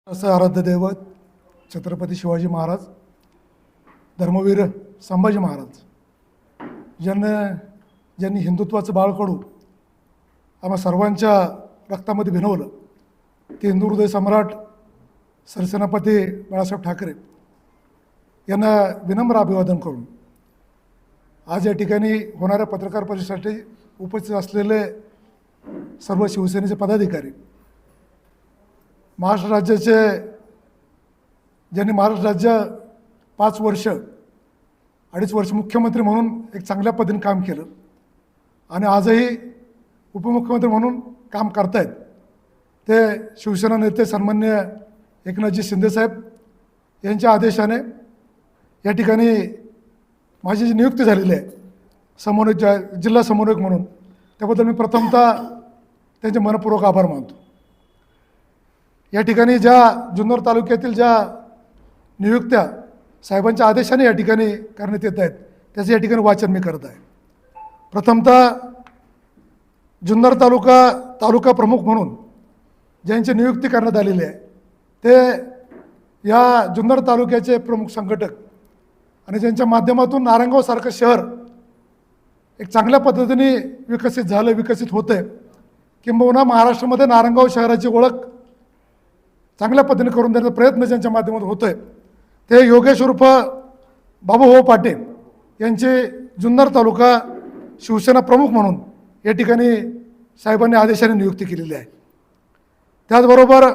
असं आराध्य दैवत छत्रपती शिवाजी महाराज, धर्मवीर संभाजी महाराज ज्यांनी हिंदुत्वाचं बाळकडू आम्हा सर्वांच्या रक्तामध्ये भिनवलं, ते हिंदू हृदय सम्राट सरसेनापती बाळासाहेब ठाकरे यांना विनम्र अभिवादन करून आज या ठिकाणी होणाऱ्या पत्रकार परिषदेसाठी उपस्थित असलेले सर्व शिवसेनेचे पदाधिकारी, महाराष्ट्र राज्याचे ज्यांनी महाराष्ट्र राज्य 5 वर्ष 2.5 वर्ष मुख्यमंत्री म्हणून एक चांगल्या पद्धतीने काम केलं आणि आजही उपमुख्यमंत्री म्हणून काम करतायत, ते शिवसेना नेते सन्माननीय एकनाथजी शिंदेसाहेब यांच्या आदेशाने या ठिकाणी माझी जी नियुक्ती झालेली आहे समन्वयक जिल्हा समन्वयक म्हणून, त्याबद्दल मी प्रथमतः त्यांचे मनपूर्वक आभार मानतो. या ठिकाणी ज्या जुन्नर तालुक्यातील ज्या नियुक्त्या साहेबांच्या आदेशाने या ठिकाणी करण्यात येत आहेत त्याचं या ठिकाणी वाचन मी करत आहे. प्रथमतः जुन्नर तालुका प्रमुख म्हणून ज्यांची नियुक्ती करण्यात आलेली आहे ते या जुन्नर तालुक्याचे प्रमुख संघटक आणि ज्यांच्या माध्यमातून नारायणगावसारखं शहर एक चांगल्या पद्धतीने विकसित होतं आहे, किंबहुना महाराष्ट्रामध्ये नारायणगाव शहराची ओळख चांगल्या पद्धतीने करून देण्याचा प्रयत्न ज्यांच्या माध्यमातून होतो आहे, ते योगेश उर्फ बाबूभाऊ पाटील यांचे जुन्नर तालुका शिवसेना प्रमुख म्हणून या ठिकाणी साहेबांनी आदेशाने नियुक्ती केलेली आहे. त्याचबरोबर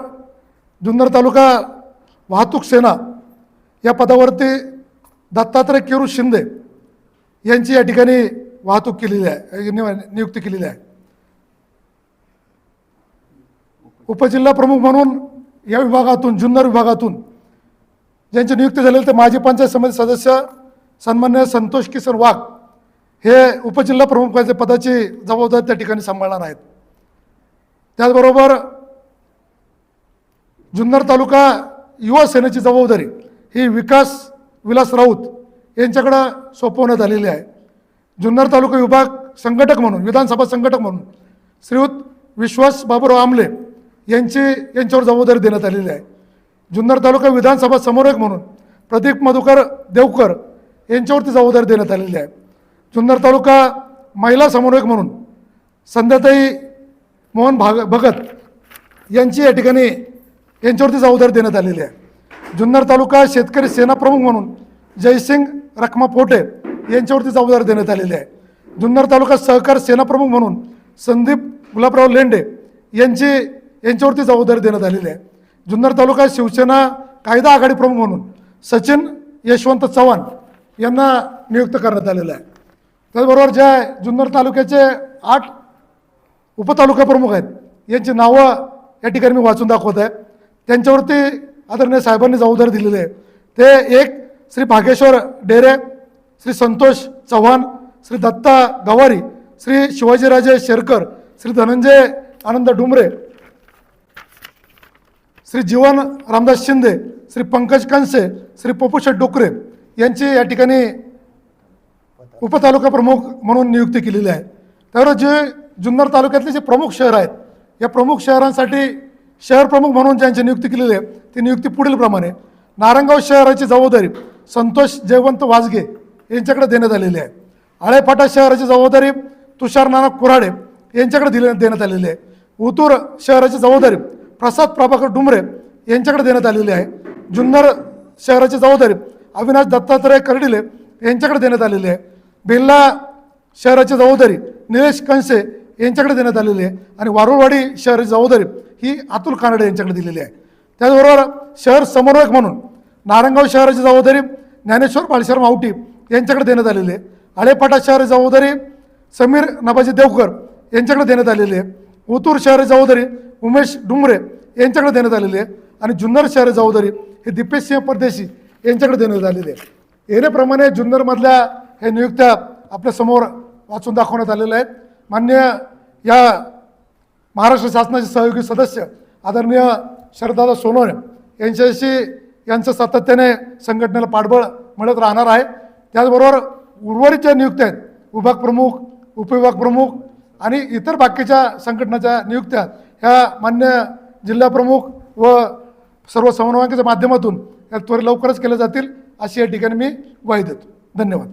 जुन्नर तालुका वाहतूक सेना या पदावरती दत्तात्रय केरू शिंदे यांची या ठिकाणी वाहतूक केलेली आहे, नियुक्ती केलेली आहे. उपजिल्हा प्रमुख म्हणून या विभागातून जुन्नर विभागातून ज्यांची नियुक्ती झालेली ते माजी पंचायत समिती सदस्य सन्माननीय संतोष किसन वाघ हे उपजिल्हा प्रमुखाच्या पदाची जबाबदारी त्या ठिकाणी सांभाळणार आहेत. त्याचबरोबर जुन्नर तालुका युवा सेनेची जबाबदारी ही विलास राऊत यांच्याकडं सोपवण्यात आलेली आहे. जुन्नर तालुका विभाग संघटक म्हणून, विधानसभा संघटक म्हणून श्रीयुत विश्वास बाबूराव आमले यांच्यावर जबाबदारी देण्यात आलेली आहे. जुन्नर तालुका विधानसभा समन्वयक म्हणून प्रदीप मधुकर देवकर यांच्यावरती जबाबदारी देण्यात आलेली आहे. जुन्नर तालुका महिला समन्वयक म्हणून संध्याताई मोहन भगत यांची या ठिकाणी यांच्यावरती जबाबदारी देण्यात आलेली आहे. जुन्नर तालुका शेतकरी सेना प्रमुख म्हणून जयसिंग रखमा पोटे यांच्यावरती जबाबदारी देण्यात आलेली आहे. जुन्नर तालुका सहकार सेना प्रमुख म्हणून संदीप गुलाबराव लेंडे यांच्यावरती जबाबदारी देण्यात आलेली आहे. जुन्नर तालुका शिवसेना कायदा आघाडी प्रमुख म्हणून सचिन यशवंत चव्हाण यांना नियुक्त करण्यात आलेलं आहे. त्याचबरोबर ज्या जुन्नर तालुक्याचे 8 उपतालुका प्रमुख आहेत यांची नावं या ठिकाणी मी वाचून दाखवत आहे. त्यांच्यावरती आदरणीय साहेबांनी जबाबदारी दिलेली आहे. ते एक श्री भागेश्वर डेरे, श्री संतोष चव्हाण, श्री दत्ता गवारी, श्री शिवाजीराजे शेरकर, श्री धनंजय आनंद डुमरे, श्री जीवन रामदास शिंदे, श्री पंकज कंसे, श्री पपुषट डोकरे यांची या ठिकाणी उपतालुका प्रमुख म्हणून नियुक्ती केलेली आहे. त्यावर जे जुन्नर तालुक्यातले जे प्रमुख शहर आहेत या प्रमुख शहरांसाठी शहर प्रमुख म्हणून ज्यांची नियुक्ती केलेली आहे ती नियुक्ती पुढील प्रमाणे: नारायणगाव शहराची जबाबदारी संतोष जयवंत वाजगे यांच्याकडे देण्यात आलेली आहे. आळेफाटा शहराची जबाबदारी तुषार नाना कुऱ्हाडे यांच्याकडे देण्यात आलेली आहे. उतूर शहराची जबाबदारी प्रसाद प्रभाकर डुमरे यांच्याकडे देण्यात आलेली आहे. जुन्नर शहराची जबाबदारी अविनाश दत्तात्रय कर्डिले यांच्याकडे देण्यात आलेली आहे. बेल्ला शहराची जबाबदारी निलेश कंसे यांच्याकडे देण्यात आलेली आहे आणि वारुळवाडी शहराची जबाबदारी ही अतुल कानडे यांच्याकडे दिलेली आहे. त्याचबरोबर शहर समन्वयक म्हणून नारायणगाव शहराची जबाबदारी ज्ञानेश्वर बाळशरम आवटी यांच्याकडे देण्यात आलेली आहे. आळेफाटा शहराची जबाबदारी समीर नबाजी देवकर यांच्याकडे देण्यात आलेली आहे. उतूर शहराची जबाबदारी उमेश डुमरे यांच्याकडे देण्यात आलेली आहे आणि जुन्नर शहराची जबाबदारी हे दीपेश सिंह परदेशी यांच्याकडे देण्यात आलेली आहे. येण्याप्रमाणे जुन्नरमधल्या हे नियुक्त्या आपल्यासमोर वाचून दाखवण्यात आलेल्या आहेत. माननीय या महाराष्ट्र शासनाचे सहयोगी सदस्य आदरणीय शरददादा सोनवणे यांचं सातत्याने संघटनेला पाठबळ मिळत राहणार आहे. त्याचबरोबर उर्वरित ज्या नियुक्त्या आहेत विभाग प्रमुख, उपविभाग प्रमुख आणि इतर बाकीच्या संघटनाच्या नियुक्त्या ह्या मान्य जिल्हा प्रमुख व सर्व समन्वयकाच्या माध्यमातून या त्वरित लवकरच केल्या जातील अशी या ठिकाणी मी ग्वाही देतो. धन्यवाद.